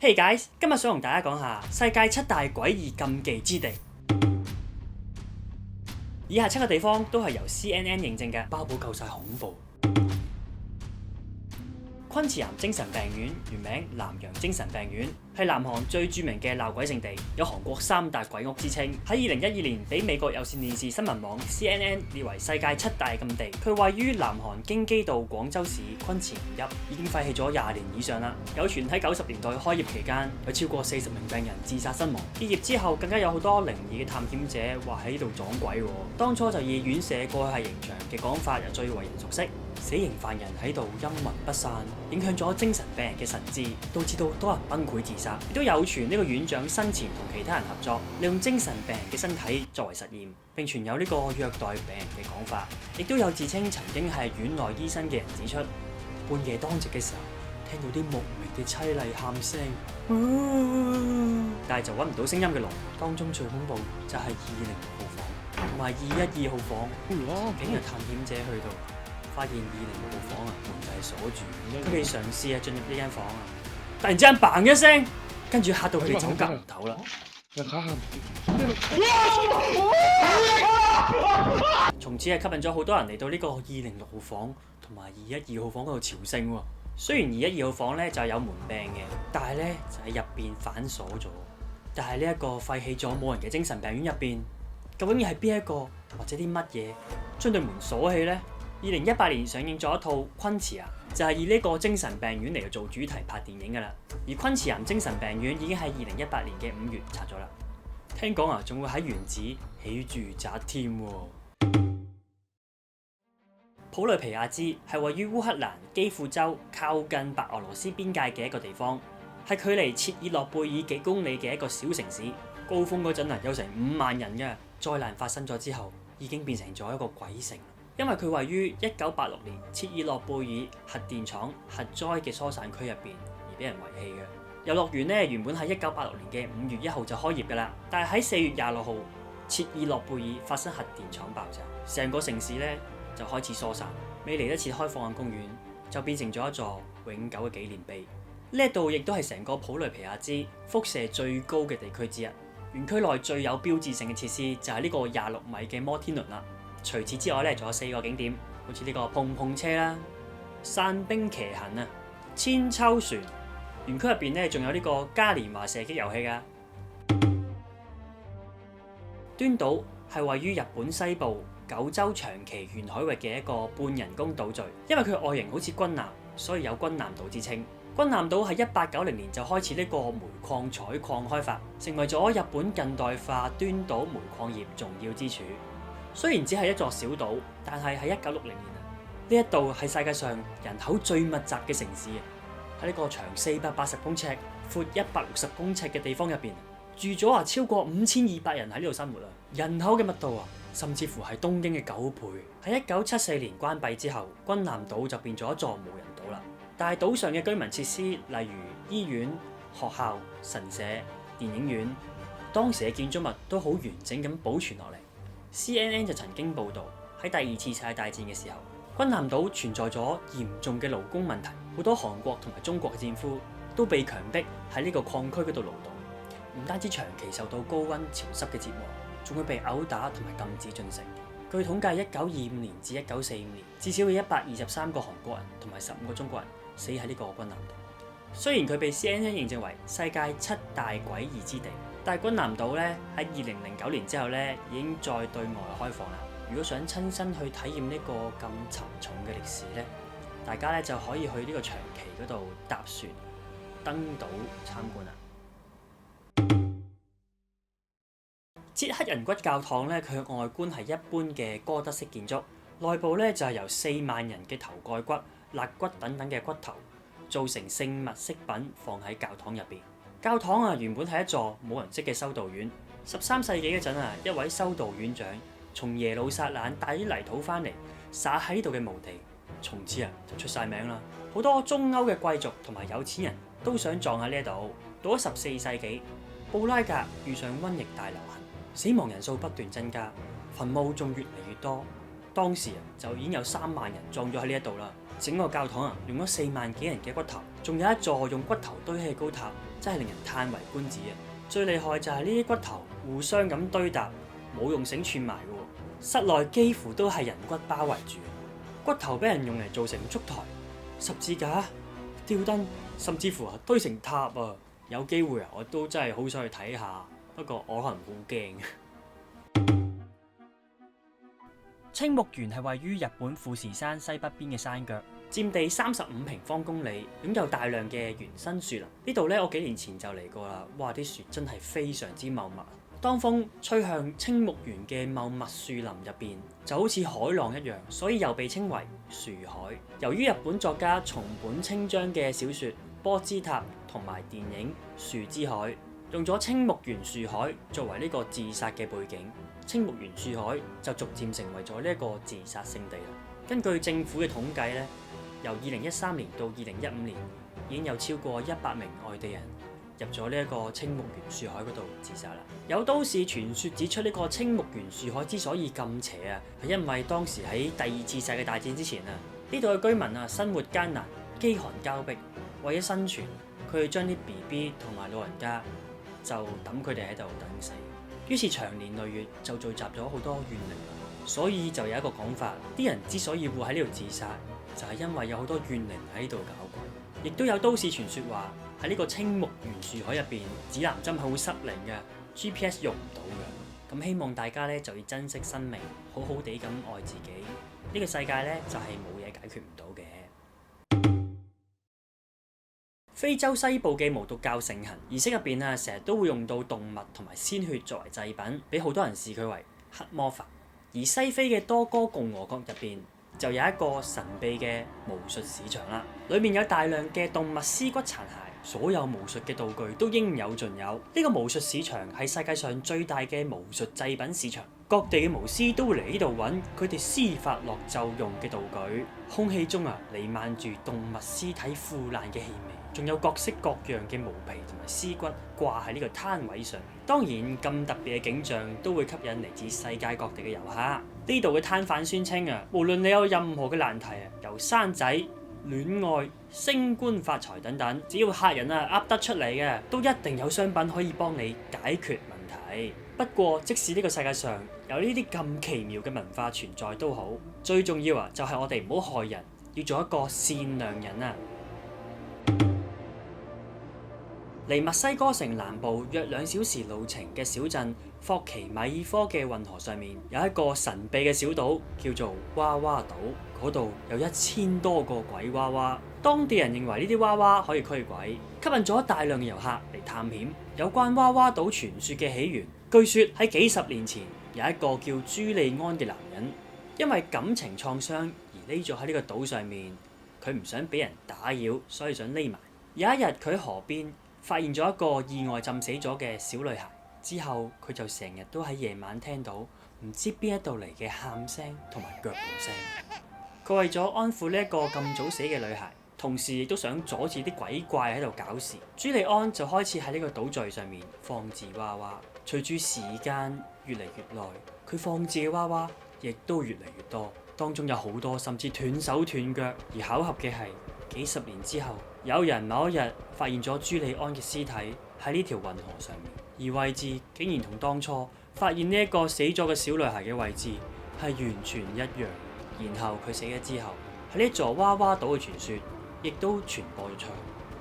Hey guys，今日想同大家講下世界7大詭異禁忌之地。以下7個地方都係由 CNN 認證嘅，包保夠晒恐怖。昆池岩精神病院原名南洋精神病院，係南韓最著名嘅鬧鬼聖地，有韓國3大鬼屋之稱。喺2012年俾美國有線電視新聞網 CNN 列為世界7大禁地。佢位於南韓京畿道廣州市昆池岩邑，已經廢棄咗20年以上啦。有傳喺90年代開業期間，有超過40名病人自殺身亡。結業之後，更加有好多靈異嘅探險者話喺呢度撞鬼。當初就以院舍過去係刑場嘅講法，又最為人熟悉。死刑犯人喺度陰魂不散，影響咗精神病人嘅神智，導致到多人崩潰自殺。亦都有傳呢個院長生前同其他人合作，利用精神病人嘅身體作為實驗，並傳有呢個虐待病人嘅講法。亦都有自稱曾經係院內醫生嘅人指出，半夜當值嘅時候聽到啲莫名嘅凄厲喊聲，但係就揾唔到聲音嘅籠。當中最恐怖就係206號房同埋212號房，竟然探險者去到，發現206號房門就係鎖住，佢哋嘗試進入呢間房突然之間嘭一聲，跟住嚇到佢哋走夾唔唞啦。從此係吸引咗好多人嚟到呢個206號房同埋212號房嗰度朝聖喎。雖然212號房咧就係有門柄嘅，但係咧就喺入邊反鎖咗。但係呢一個廢棄咗冇人嘅精神病院入邊，究竟係邊一個或者啲乜嘢將對門鎖起呢？2018年上映咗一套《昆池岩》，就係以呢個精神病院嚟做主題拍電影㗎啦。而昆池岩精神病院已經喺2018年嘅5月拆咗啦。聽講仲會喺原址起住宅添喎。普雷皮亞茲係位於烏克蘭基輔州靠近白俄羅斯邊界嘅一個地方，係距離切爾諾貝爾幾公里嘅一個小城市。高峰嗰陣有成5萬人嘅。災難發生咗之後，已經變成咗一個鬼城。因為佢位於1986年切爾諾貝爾核電廠核災嘅疏散區入邊而俾人遺棄嘅。遊樂園咧原本喺1986年嘅5月1號就開業㗎啦，但係喺4月26號切爾諾貝爾發生核電廠爆炸，成個城市咧就開始疏散，未嚟得切開放嘅公園就變成咗一座永久嘅紀念碑。呢一度亦都係成個普雷皮亞茲輻射最高嘅地區之一。園區內最有標誌性嘅設施就係呢個26米嘅摩天輪啦。除此之外咧，仲有4個景點，好似呢個碰碰車啦、散冰騎行啊、千秋船。園區入邊咧，仲有呢個嘉年華射擊遊戲噶。端島係位於日本西部九州長崎沿海域嘅一個半人工島嶼，因為佢外形好似軍艦，所以有軍艦島之稱。軍艦島喺1890年就開始呢個煤礦採礦開發，成為咗日本近代化端島煤礦業重要支柱。雖然只係一座小島，但係喺1960年呢一度係世界上人口最密集嘅城市。喺呢個長480公尺、闊160公尺嘅地方入邊，住咗超過5200人喺呢度生活啊！人口嘅密度甚至乎係東京嘅9倍。喺1974年關閉之後，軍艦島就變咗一座無人島啦。但係島上嘅居民設施，例如醫院、學校、神社、電影院，當時嘅建築物都好完整咁保存落嚟。CNN 就曾經報導喺第2次世界大戰嘅時候，軍艦島存在咗嚴重嘅勞工問題，好多韓國同埋中國嘅戰俘都被強迫喺呢個礦區嗰度勞動，唔單止長期受到高溫潮濕嘅折磨，仲會被毆打同埋禁止進城。據統計，1925年至1945年，至少有123個韓國人同埋15個中國人死喺呢個軍艦島。雖然佢被 CNN 認證為世界7大詭異之地，但係軍艦島咧喺2009年之後咧已經再對外開放啦。如果想親身去體驗呢個咁沉重嘅歷史咧，大家咧就可以去呢個長崎嗰度搭船登島參觀啦。捷克人骨教堂咧，佢嘅外觀係一般嘅哥德式建築，內部咧就係由4萬人嘅頭蓋骨、肋骨等等嘅骨頭做成聖物飾品放喺教堂入邊。教堂原本係一座冇人跡嘅修道院。13世紀嗰陣一位修道院長從耶路撒冷帶啲泥土翻嚟撒喺呢度嘅墓地，從此就出晒名啦。好多中歐嘅貴族同埋有錢人都想葬喺呢度。到咗14世紀，布拉格遇上瘟疫大流行，死亡人數不斷增加，墳墓仲越嚟越多。當時就已經有3萬人葬咗喺呢一度啦。整個教堂用咗4萬幾人嘅骨頭，仲有一座用骨頭堆起嘅高塔，真係令人嘆為觀止啊！最厲害就係呢啲骨頭互相咁堆搭，冇用繩串埋嘅，室內幾乎都係人骨包圍住。骨頭俾人用嚟做成燭台、十字架、吊燈，甚至乎堆成塔啊！有機會啊，我都真係好想去睇下，不過我可能好驚。青木原係位於日本富士山西北邊嘅山腳，佔地35平方公里，擁有大量嘅原生樹林。呢度咧，我幾年前就嚟過啦，哇！啲樹真係非常之茂密。當風吹向青木原嘅茂密樹林入邊，就好似海浪一樣，所以又被稱為樹海。由於日本作家松本清張嘅小說《波之塔》同埋電影《樹之海》，用咗青木原樹海作為呢個自殺嘅背景。青木原樹海就逐漸成為咗呢一個自殺聖地啦。根據政府嘅統計咧，由2013年到2015年，已經有超過100名外地人入咗呢一個青木原樹海嗰度自殺啦。有都市傳說指出，呢個青木原樹海之所以咁邪啊，係因為當時喺第二次世界大戰之前啊，呢度嘅居民啊生活艱難、飢寒交迫，為咗生存，佢哋將啲 BB 同埋老人家就抌佢哋喺度等死。於是長年累月就聚集咗好多怨靈，所以就有一個講法，啲人之所以會喺呢度自殺，就係因為有好多怨靈喺呢度搞鬼。亦都有都市傳說話喺呢個青木原樹海入邊，指南針係會失靈嘅 ，GPS 用唔到嘅。咁希望大家咧就要珍惜生命，好好地咁愛自己。呢個世界咧就係冇嘢解決唔到嘅。非洲西部嘅巫毒教盛行，儀式入邊啊，成日都會用到動物同埋鮮血作為祭品，俾好多人視佢為黑魔法。而西非嘅多哥共和國入邊就有一個神秘嘅巫術市場啦，裏面有大量嘅動物屍骨殘骸，所有巫術嘅道具都應有盡有。呢個巫術市場係世界上最大嘅巫術祭品市場，各地嘅巫師都會嚟呢度揾佢哋施法落咒用嘅道具。空氣中啊彌漫住動物屍體腐爛嘅氣味。仲有各式各樣嘅毛皮同埋屍骨掛喺呢個攤位上。當然咁特別嘅景象都會吸引嚟自世界各地嘅遊客。呢度嘅攤販宣稱啊，無論你有任何嘅難題啊，由生仔、戀愛、升官發財等等，只要客人啊噏得出嚟嘅，都一定有商品可以幫你解決問題。不過即使呢個世界上有呢啲咁奇妙嘅文化存在都好，最重要啊就係我哋唔好害人，要做一個善良人啊！離墨西哥城南部約2小時路程嘅小鎮霍奇米爾科嘅運河上面，有一個神秘嘅小島叫做娃娃島，嗰度有1000多個鬼娃娃。當地人認為呢啲娃娃可以驅鬼，吸引咗大量嘅遊客嚟探險。有關娃娃島傳說嘅起源，據說喺幾十年前有一個叫朱利安嘅男人，因為感情創傷而匿咗喺呢個島上面。佢唔想俾人打擾，所以想匿埋。有一日佢喺河邊發現咗一個意外浸死咗嘅小女孩，之後佢就成日都喺夜晚聽到唔知邊一度嚟嘅喊聲同埋腳步聲。佢為咗安撫呢一個咁早死嘅女孩，同時亦都想阻止啲鬼怪喺度搞事，朱利安就開始喺呢個島嶼上面放置娃娃。隨住時間越嚟越耐，佢放置嘅娃娃亦都越嚟越多，當中有好多甚至斷手斷腳。而巧合嘅係，幾十年之後，有人某一日發現咗朱利安嘅屍體喺呢條運河上面，而位置竟然同當初發現呢一個死咗嘅小女孩嘅位置係完全一樣。然後佢死咗之後，喺呢座娃娃島嘅傳說亦都傳播咗出去，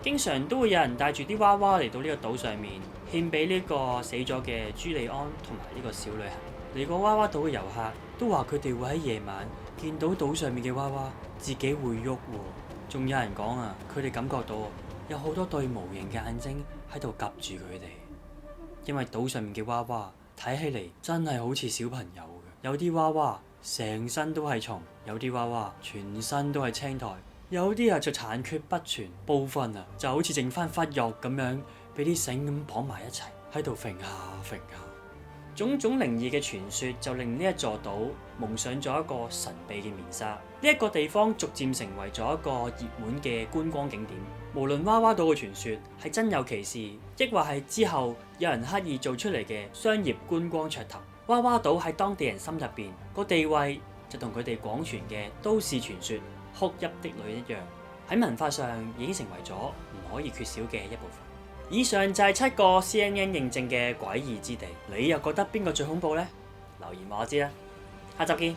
經常都會有人帶住啲娃娃嚟到呢個島上面獻俾呢個死咗嘅朱利安同埋呢個小女孩。嚟過娃娃島嘅遊客都話佢哋會喺夜晚見到島上面嘅娃娃自己會喐喎。仲有人講啊，佢哋感覺到有好多對無形嘅眼睛喺度夾住佢哋，因為島上面嘅娃娃睇起嚟真係好似小朋友嘅。有啲娃娃成身都係蟲，有啲娃娃全身都係青苔，有啲啊就殘缺不全，部分啊就好似剩翻忽肉咁樣，俾啲繩咁綁埋一齊喺度揈下揈下。種種靈異嘅傳說就令呢一座島蒙上咗一個神秘嘅面紗。呢一個地方逐漸成為咗一個熱門嘅觀光景點。無論娃娃島嘅傳說係真有其事，抑或係之後有人刻意做出嚟嘅商業觀光噱頭，娃娃島喺當地人心入邊個地位就同佢哋廣傳嘅都市傳說哭泣的女一樣，喺文化上已經成為咗唔可以缺少嘅一部分。以上就係7個 CNN 認證嘅詭異之地，你又覺得邊個最恐怖呢？留言話我知啦，下集見。